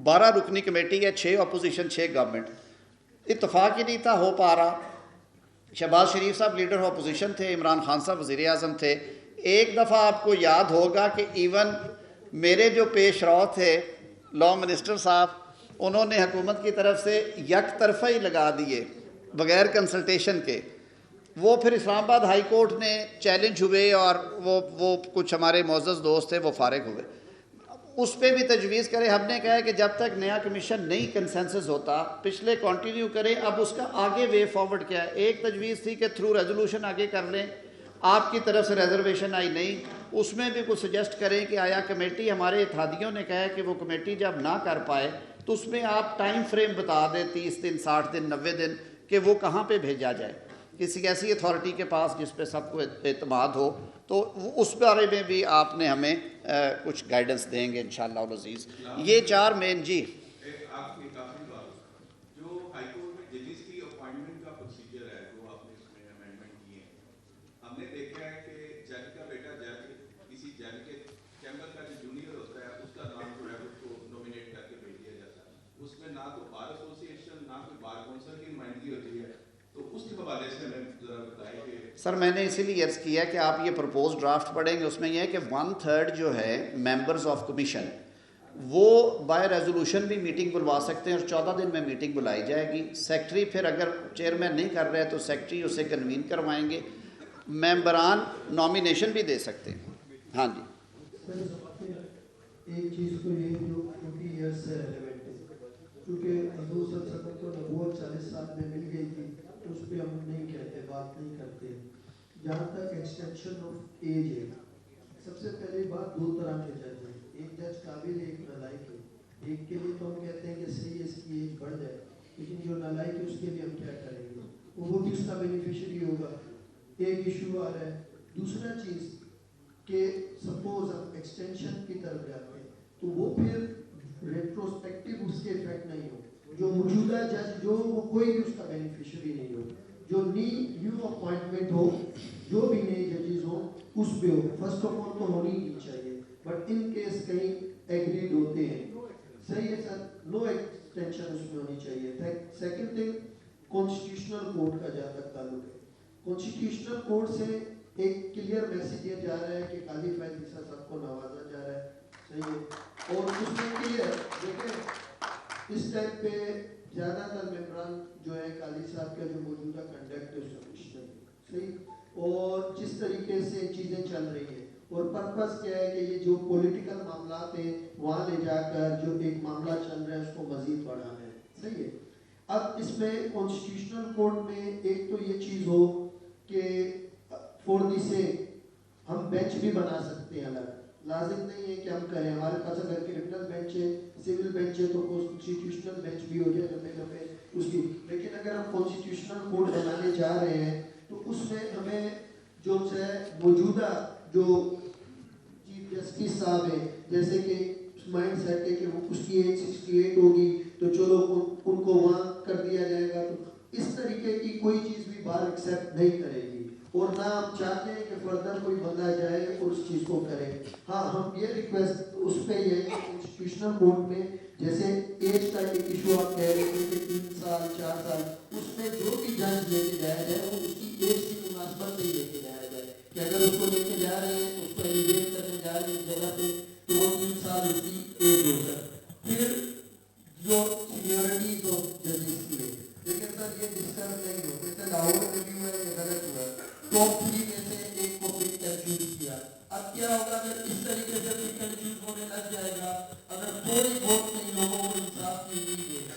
12 رکنی کمیٹی ہے، 6 opposition 6 government, اتفاق ہی نہیں تھا ہو پا رہا. شہباز شریف صاحب لیڈر اپوزیشن تھے، عمران خان صاحب وزیر اعظم تھے. ایک دفعہ آپ کو یاد ہوگا کہ ایون میرے جو پیش رو تھے لا منسٹر صاحب، انہوں نے حکومت کی طرف سے یک طرفہ ہی لگا دیے بغیر کنسلٹیشن کے. وہ پھر اسلام آباد ہائی کورٹ نے چیلنج ہوئے اور وہ کچھ ہمارے معزز دوست تھے وہ فارغ ہوئے. اس پہ بھی تجویز کرے. ہم نے کہا ہے کہ جب تک نیا کمیشن نہیں کنسنسس ہوتا پچھلے کنٹینیو کریں. اب اس کا آگے وے فارورڈ کیا ہے؟ ایک تجویز تھی کہ تھرو ریزولوشن آگے کر لیں، آپ کی طرف سے ریزرویشن آئی نہیں. اس میں بھی کچھ سجیسٹ کریں کہ آیا کمیٹی، ہمارے اتحادیوں نے کہا ہے کہ وہ کمیٹی جب نہ کر پائے تو اس میں آپ ٹائم فریم بتا دیں، 30 دن 60 دن 90 دن، کہ وہ کہاں پہ بھیجا جائے کسی ایسی اتھارٹی کے پاس جس پہ سب کو اعتماد ہو. تو اس بارے میں بھی آپ نے ہمیں کچھ گائیڈنس دیں گے انشاءاللہ العزیز. یہ 4 مین. جی جو ہائی کورٹ میں ججز کی اپوائنٹمنٹ کا پروسیجر ہے جو آپ نے اس میں امینڈمنٹ کیے ہیں، ہم نے دیکھا ہے کہ جج کا بیٹا جج کسی جج کے چیمبر کا جو جونیئر ہوتا ہے اس کا نام جو ہے اس کو نومینیٹ کر کے بھیج دیا جاتا ہے. اس میں نہ تو بار ایسوسیشن نہ کوئی بار کونسل کی نمائندگی ہوتی ہے. تو اس کے حوالے سے ہمیں ذرا بتائیں کہ سر میں نے اسی لیے عرض کیا کہ آپ یہ پرپوز ڈرافٹ پڑھیں گے، اس میں یہ ہے کہ 1/3 جو ہے ممبرز آف کمیشن وہ بائی ریزولوشن بھی میٹنگ بلوا سکتے ہیں اور 14 دن میں میٹنگ بلائی جائے گی. سیکٹری پھر اگر چیئرمین نہیں کر رہے تو سیکٹری اسے کنوین کروائیں گے. ممبران نامینیشن بھی دے سکتے ہیں. ہاں جی ایک چیز تو یہ جو 20 ایئرس سے ریلیونٹ ہے، کیونکہ حضور صلی اللہ علیہ وسلم کو نبوت 40 سال میں مل گئی تھی، اس پہ ہم نہیں کہتے، بات نہیں کرتے. جہاں تک ایکسٹینشن آف ایج ہے، سب سے پہلی بات 2 طرح کے جج ہیں. ایک جج قابل ہے، ایک نالائق ہے. ایک کے لیے تو ہم کہتے ہیں کہ صحیح ہے اس کی ایج بڑھ جائے، لیکن جو نالائق ہے اس کے لیے ہم کیا کریں گے؟ وہ بھی اس کا بینیفیشری ہوگا. ایک ایشو آ رہا ہے. دوسرا چیز کہ سپوز ہم ایکسٹینشن کی طرف جاتے ہیں تو وہ پھر ریٹروسپیکٹیو اس کے افیکٹ نہیں ہو. جو موجودہ جج جو وہ کوئی بھی اس کا بینیفیشری نہیں ہو. جو نیو اپوائنٹمنٹ ہو، جو بھی نئے ججز ہوں اس پہ ہو. فرسٹ آف آل تو ہونی نہیں چاہیے، بٹ ان کیس کہیں ایگریڈ ہوتے ہیں صحیح ہے سر، نو ایکسٹینشن اس میں ہونی چاہیے. سیکنڈ تھنگ، کانسٹیٹیوشنل کورٹ کا جہاں تک تعلق ہے، کانسٹیٹیوشنل کورٹ سے ایک کلیئر میسیج یہ جا رہا ہے کہ قاضی فیض عیسیٰ صاحب کو نوازا جا رہا ہے. صحیح ہے. اور اس میں کلیئر دیکھیں اس ٹائم پہ زیادہ تر ممبران جو ہے قاضی صاحب کا جو موجودہ کنڈکٹ ہے اس کا کچھ نہیں صحیح. اور جس طریقے سے چیزیں چل رہی ہیں اور پرپس کیا ہے کہ یہ جو پولیٹیکل معاملات ہیں وہاں لے جا کر جو ایک معاملہ چل رہا ہے اس کو مزید بڑھانا ہے. صحیح ہے. اب اس میں کانسٹیٹیوشنل کورٹ میں ایک تو یہ چیز ہو کہ فور دی سے ہم بینچ بھی بنا سکتے ہیں الگ. لازم نہیں ہے کہ ہم کریں. ہمارے پاس اگر کرمنل بینچ ہے، سول بینچ ہے تو کانسٹیٹیوشنل بینچ بھی ہو جائے لمبے لمبے اس کی. لیکن اگر ہم کانسٹیٹیوشنل کورٹ بنانے جا رہے ہیں تو اس میں ہمیں جو ہے موجودہ جو چیف جسٹس صاحب ہیں جیسے کہ مائنڈ سیٹ ہے کہ وہ اس کی ایج 68 ہوگی تو چلو ان کو وہاں کر دیا جائے گا. تو اس طریقے کی کوئی چیز بھی بار ایکسیپٹ نہیں کرے گی اور نہ ہم چاہتے ہیں کہ فردر کوئی بندہ جائے اور اس چیز کو کرے. ہاں ہم یہ ریکویسٹ اس پہ یہ ہے کہ کانسٹیٹیوشنل کورٹ میں جیسے ایج کا ایک ایشو آپ کہہ رہے تھے کہ 3 سال 4 سال، اس میں جو بھی جج لے کے جایا جائے وہ اس کی ایج کی مناسبت سے لے کے جایا جائے کہ اگر اس کو لے کے جا رہے ہیں اس کو ایلیویٹ کرنے جا رہے ہیں جگہ پہ تو وہ 3 سال اس کی ایج ہو جائے. پھر جو سینیورٹیز ہو ججز کی ہے. لیکن سر یہ ڈسٹرب نہیں ہو جیسے لاہور میں بھی ہوا ہے یہ غلط ہوا ہے. ٹاپ 3 میں سے ایک کو پک اینڈ چوز کیا. اب کیا ہوگا اگر اس طریقے سے پک اینڈ چوز ہونے لگ جائے گا، اگر کوئی ووٹ نہیں لوگوں کو انصاف کی امید ہے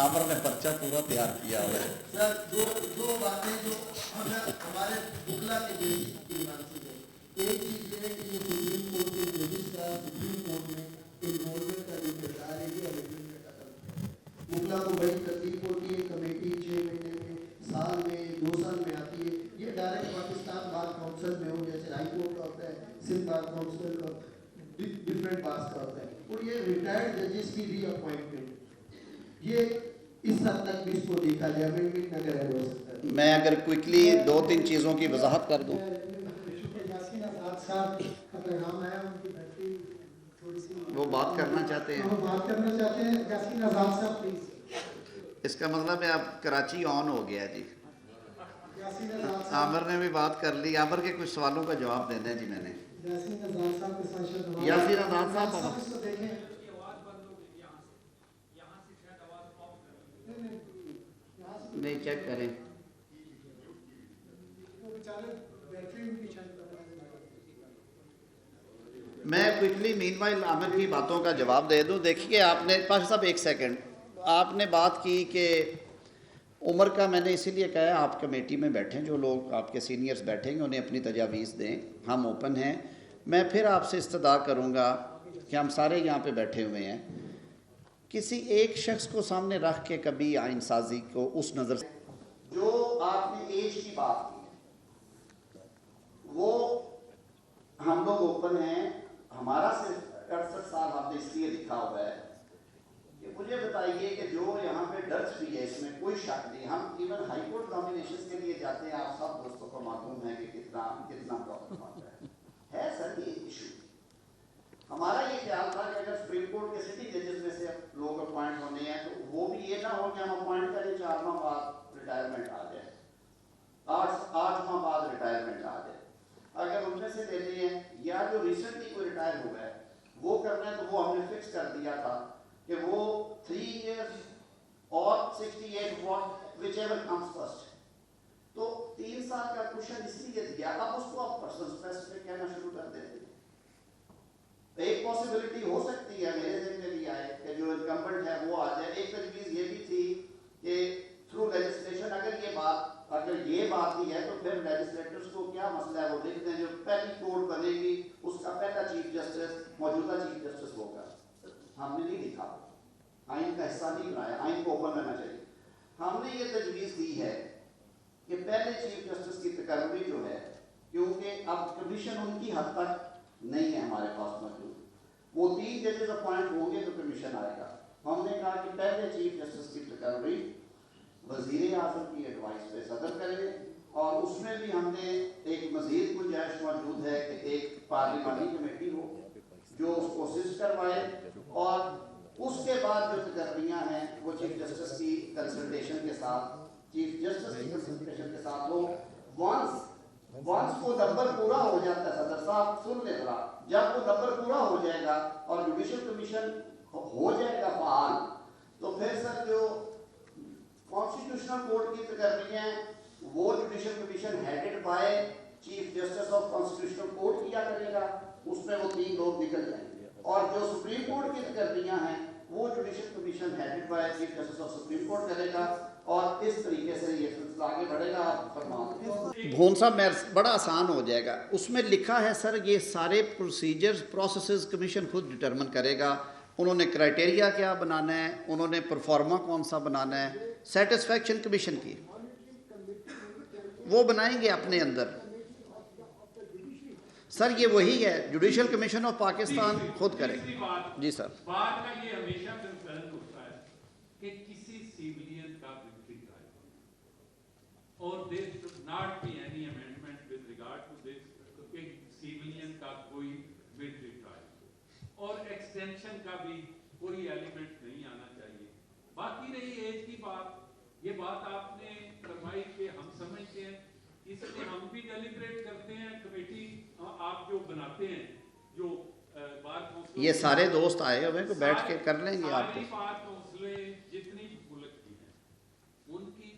आमर ने पर्चा पूरा तैयार किया हुआ है। सर दो बातें जो हमारे बुकला के बेसिस की मानसी है। एक चीज ये है कि ये सुप्रीम कोर्ट के जजेस का सुप्रीम कोर्ट में इन्वॉल्वमेंट का जो किरदार है ये अमेंडमेंट में खत्म है। बुकला को बड़ी तकलीफ होती है, कमेटी 6 महीने में, साल में, 2 साल में आती है। ये डायरेक्ट पाकिस्तान बार काउंसिल में हो, जैसे हाई कोर्ट का होता है, सिंध बार काउंसिल का, डिफरेंट बार्स का होता है। और ये रिटायर्ड जजेस की रीअपॉइंटमेंट, ये इस हद तक भी इसको देखा जाए, अमेंडमेंट न कराया जा सकता है। मैं अगर क्विकली 2-3 चीज़ों की वजाहत कर दूं। वो बात करना चाहते हैं, यासीन आजाद साहब प्लीज। इसका मतलब है अब कराची ऑन हो गया जी। आमिर ने भी बात कर ली, आमिर के कुछ सवालों का जवाब देना है जी मैंने। यासीन आजाद साहब के साथ यासीन आजाद साहब इसको देखें। नहीं, चेक करें। मैं क्विकली मीनवाइल आमिर की बातों का जवाब दे दूं। देखिए, आपने पाशा साहब 1 सेकंड, आपने बात की कि उम्र का, मैंने इसीलिए कहा आप कमेटी में बैठें, जो लोग आपके सीनियर्स बैठेंगे उन्हें अपनी तजावीज़ दें, हम ओपन हैं। मैं फिर आपसे इस्तदा करूँगा कि हम सारे यहाँ पे बैठे हुए हैं, किसी एक शख्स को सामने रख के कभी आइन साजी को उस नज़र से, जो आपने एज की बात की वो हम लोग ओपन हैं। हमारा सिर्फ 68 साल हमने इसलिए लिखा हुआ है कि मुझे बताइए कि जो यहाँ पे दर्ज भी है, इसमें कोई शक नहीं। हम इवन हाई कोर्ट नॉमिनेशन के लिए जाते हैं, आप सब दोस्तों को मालूम है कि कितना प्रॉब्लम आता है सर ये इशू। हमारा ये ख्याल था कि अगर सुप्रीम कोर्ट के सिटी जजेस में से लोग अपॉइंट होने हैं तो वो भी ये ना हो कि हम अपॉइंट करें 4 माह बाद रिटायरमेंट आ जाए, 8 माह बाद रिटायरमेंट आ जाए। अगर उनमें से लेते हैं या जो रिसेंटली कोई रिटायर हुआ है वो करना है, तो वो हमने फिक्स कर दिया था कि वो 3 years और 68 विच एवर कम्स फर्स्ट। तो 3 साल का क्वेश्चन इसलिए दिया, अब उसको आप पर्सन स्पेस पे कहना शुरू कर देते। एक पॉसिबिलिटी हो सकती है, मेरे ज़हन में भी आए कि जो इनकम्बेंट है वो आ जाए। एक तजवीज़ ये भी थी कि थ्रू लेजिस्लेशन अगर ये बात ही है तो फिर लेजिस्लेटर्स को क्या मसला है, वो लिख दें जो पहली कोर्ट बनेगी उसका पहला चीफ जस्टिस मौजूदा चीफ जस्टिस होगा। हमने नहीं लिखा, आइन का हिस्सा नहीं बनाया, आइन को ओपन रहना चाहिए। हमने ये तजवीज़ दी है कि पहले चीफ जस्टिस की तकर्री जो है, क्योंकि अब कमीशन उनकी हद तक नहीं है हमारे पास मौजूद, वो 3 जजेस अपॉइंट होंगे तो कमीशन आएगा। हमने कहा कि पहले चीफ जस्टिस की तकर्री वज़ीर आज़म की एडवाइस पे सदर करें, और उसमें भी हमने एक मज़ीद गुंजाइश मौजूद है कि एक पार्लिमानी कमेटी हो जो उसको असिस्ट करवाए, और उसके बाद जो तकर्रियाँ हैं वो चीफ जस्टिस की कंसल्टेशन के साथ हो। वंस वो नंबर पूरा हो जाता है, सदर साहब सुन ले जरा, जब वो नंबर पूरा हो जाएगा और जुडिशल कमीशन हो जाएगा फाल, तो फिर सर जो कॉन्स्टिट्यूशनल कोर्ट की तकर्रियाँ वो judicial commission headed by chief justice of constitutional court किया करेगा, उसमें वो 3 लोग निकल जाएंगे। और जो सुप्रीम कोर्ट की तकर्रियाँ हैं वो judicial commission headed by chief justice of supreme court करेगा, और इस तरीके से ये सिलसिला आगे बढ़ेगा। भून साहब मैं बड़ा आसान हो जाएगा, उसमें लिखा है सर ये सारे प्रोसीजर्स प्रोसेसेस कमीशन खुद डिटरमिन करेगा। उन्होंने क्राइटेरिया क्या बनाना है, उन्होंने परफॉर्मा कौन सा बनाना है, सेटिस्फैक्शन कमीशन की वो बनाएंगे अपने अंदर। सर ये वही है, जुडिशल कमीशन ऑफ पाकिस्तान खुद करे। जी सर। बात का ये हमेशा कंसर्न होता है कि किसी सिविलियन का विक्ट्री ट्रायल, और there should not be any amendment with regard to this कि सिविलियन का कोई विक्ट्री ट्रायल, और एक्सटेंशन का भी कोई एलिमेंट नहीं आना चाहिए। बाकी रही एज की बात, ये बात आपने फरमाई कि हम समझते हैं, इसलिए हम भी डेलिब्रेट करते हैं, कमेटी आप जो बनाते हैं, जो बार काउंसिल, ये सारे दोस्त आए हुए हैं, बैठ के कर लेंगे आप बार काउंसिलें जितनी भी मुल्क की हैं उनकी,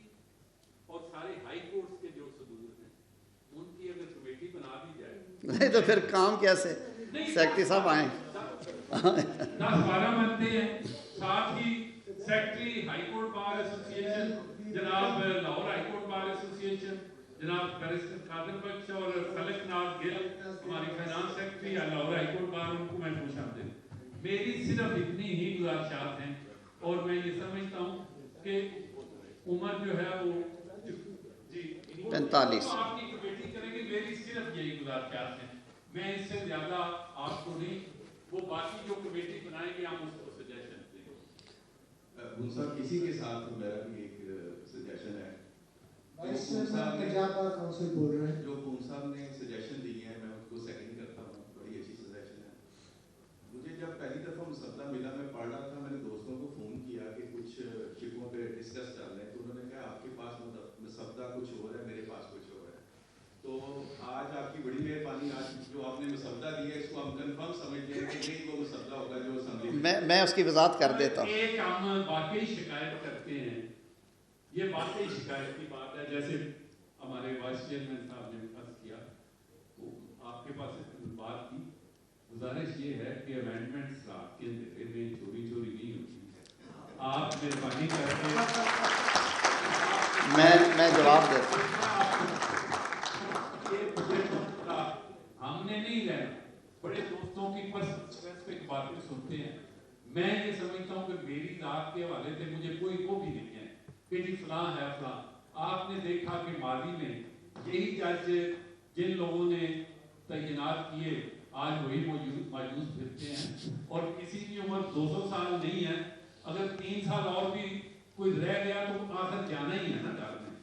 और सारे हाई कोर्ट्स के जो सदूर हैं उनकी अगर कमेटी बना दी जाए नहीं तो फिर काम कैसे, सेक्रेटरी साहब आए 10-12 बनते हैं, साथ ही secretary high court bar association, जनाब Lahore high court bar association, जनाब बैरिस्टर कादिर बख्श और फलकनाथ गिल हमारी finance secretary Lahore high court bar, उनको मैं पूछा दे। मेरी सिर्फ इतनी ही गुजारिशात हैं और मैं ये समझता हूँ कि उम्र जो है वो जी 45 आपकी कमेटी करेंगे, मेरी सिर्फ यही गुजारिशात हैं, मैं इससे ज्यादा आपको नहीं, वो बाकी जो कमेटी बनाएंगे हम उसको सजेशन देंगे। भून साहब इसी के साथ मेरा भी एक सजेशन है। काउंसिल बोल रहे हैं, जो भून साहब ने सजेशन दी है मैं उसको सेकंड करता हूँ, बड़ी अच्छी सजेशन है। मुझे जब पहली दफ़ा मसला मिला, मैं पढ़ रहा था, मैंने दोस्तों को फ़ोन किया कि कुछ शिपों पे डिस्कस कर लें, तो उन्होंने कहा आपके पास मसला कुछ और है, मेरे पास कुछ और है। तो आज आपकी बड़ी मेहरबानी, आज जो आपने मसला दिया है इसको हम कन्फर्म समझते हैं कि यही वो मसला होगा जो असम्बली मैं उसकी वजाहत कर देता हूँ। एक हम वाकई शिकायत करते हैं, ये वाकई शिकायत की बात है, जैसे हमारे वाइस चेयरमैन साहब ने अर्ज किया, तो आपके पास बात की गुजारिश ये है कि अमेंडमेंट्स रात के अंधेरे में चोरी नहीं होती है, आप मेहरबानी करके मैं जवाब देता हूँ। हमने नहीं रहना, बड़े दोस्तों की स्पेसिफिक बातें सुनते हैं, मैं ये समझता हूँ कि मेरी रात के हवाले से मुझे कोई को भी नहीं है कि जी फलां है फलां। आपने देखा कि माजी में यही जज जिन लोगों ने तैनात किए आज वही मौजूद फिरते हैं, और किसी की उम्र 200 साल नहीं है, अगर 3 साल और भी कोई रह गया तो आखिर जाना ही है ना घर में।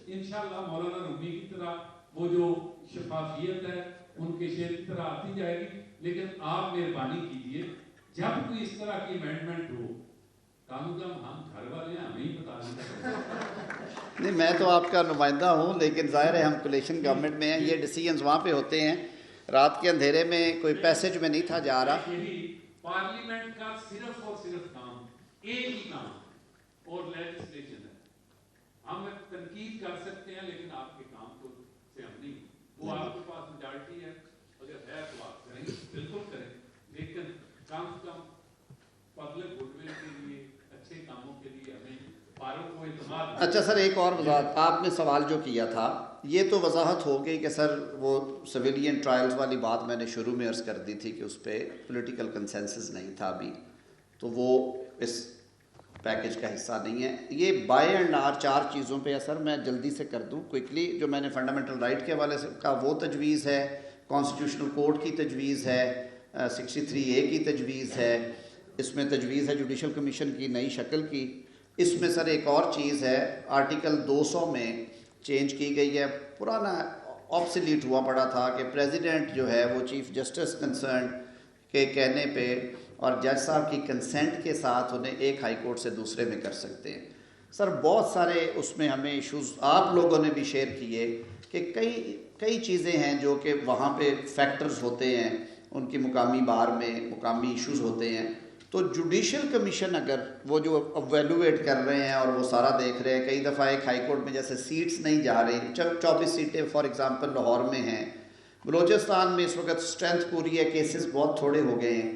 इंशाअल्लाह मौलाना रूमी की तरह वो जो शफाफियत है उनके शेर की तरह आती जाएगी, लेकिन आप मेहरबानी कीजिए जब कोई इस तरह की अमेंडमेंट हो, कम हम घर वाले हैं, हमें ही बता दें। नहीं, मैं तो आपका नुमाइंदा हूँ, लेकिन ज़ाहिर है हम कोलिशन गवर्नमेंट में हैं, ये डिसीजंस वहाँ पे होते हैं, रात के अंधेरे में कोई पैसेज में नहीं था जा रहा। पार्लियामेंट का सिर्फ और सिर्फ काम एक ही काम और लेजिस्लेशन है। हम तनकीद कर सकते हैं लेकिन आपके काम को से हम नहीं, वो आपके पास मेजॉरिटी है, अगर है तो आप करेंगे, बिल्कुल करें, लेकिन कम से कम पब्लिक गुडविल के लिए, अच्छे कामों के लिए हमें पारों को इत्मीनान। अच्छा सर, एक और वजाहत, आपने सवाल जो किया था ये तो वजाहत हो गई कि सर वो सिविलियन ट्रायल्स वाली बात मैंने शुरू में अर्ज़ कर दी थी कि उस पर पॉलिटिकल कंसेंसस नहीं था अभी, तो वो इस पैकेज का हिस्सा नहीं है। ये बाय एंड लार्ज 4 चीज़ों पे है सर, मैं जल्दी से कर दूं क्विकली। जो मैंने फंडामेंटल राइट के हवाले से कहा वो तजवीज़ है, कॉन्स्टिट्यूशनल कोर्ट की तजवीज़ है, 63A की तजवीज़ है, इसमें तजवीज़ है जुडिशल कमीशन की नई शक्ल की। इसमें सर एक और चीज़ है, आर्टिकल 200 में चेंज की गई है, पुराना ऑब्सोलीट हुआ पड़ा था कि प्रेसिडेंट जो है वो चीफ जस्टिस कंसर्न के कहने पे और जज साहब की कंसेंट के साथ उन्हें एक हाई कोर्ट से दूसरे में कर सकते हैं। सर बहुत सारे उसमें हमें इश्यूज़ आप लोगों ने भी शेयर किए कि कई चीज़ें हैं जो कि वहाँ पे फैक्टर्स होते हैं, उनकी मुकामी बार में मुकामी इश्यूज़ होते हैं। तो जुडिशल कमीशन अगर वो जो एवेलुएट कर रहे हैं और वो सारा देख रहे हैं, कई दफ़ा एक हाई कोर्ट में जैसे सीट्स नहीं जा रही, 24 सीटें फॉर एग्ज़ाम्पल लाहौर में हैं, बलूचिस्तान में इस वक्त स्ट्रेंथ पूरी है, केसेस बहुत थोड़े हो गए हैं।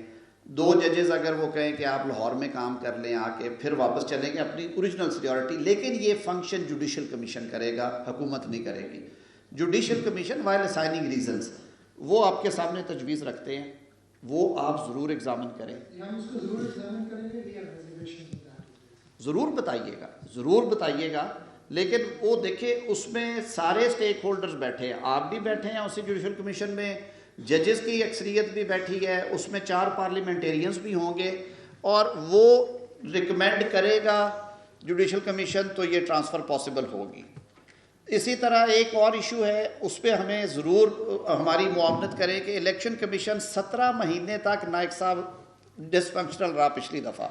2 जजेस अगर वो कहें कि आप लाहौर में काम कर लें आके, फिर वापस चलेंगे अपनी ओरिजिनल सीनियरिटी, लेकिन ये फंक्शन जुडिशल कमीशन करेगा, हुकूमत नहीं करेगी। Judicial commission while assigning reasons वो आपके सामने तजवीज़ रखते हैं, वो आप ज़रूर एग्ज़ामिन करें। ज़रूर बताइएगा, लेकिन वो देखें उसमें सारे स्टेक होल्डर्स बैठे हैं, आप भी बैठे हैं उसी जुडिशल कमीशन में, जजेस की अक्सरियत भी बैठी है, उसमें 4 पार्लियामेंटेरियंस भी होंगे और वो रिकमेंड करेगा जुडिशल कमीशन, तो ये ट्रांसफ़र पॉसिबल होगी। इसी तरह एक और इशू है, उस पर हमें ज़रूर हमारी मुआवनत करें कि इलेक्शन कमीशन 17 महीने तक नायक साहब डिसफंक्शनल रहा पिछली दफ़ा,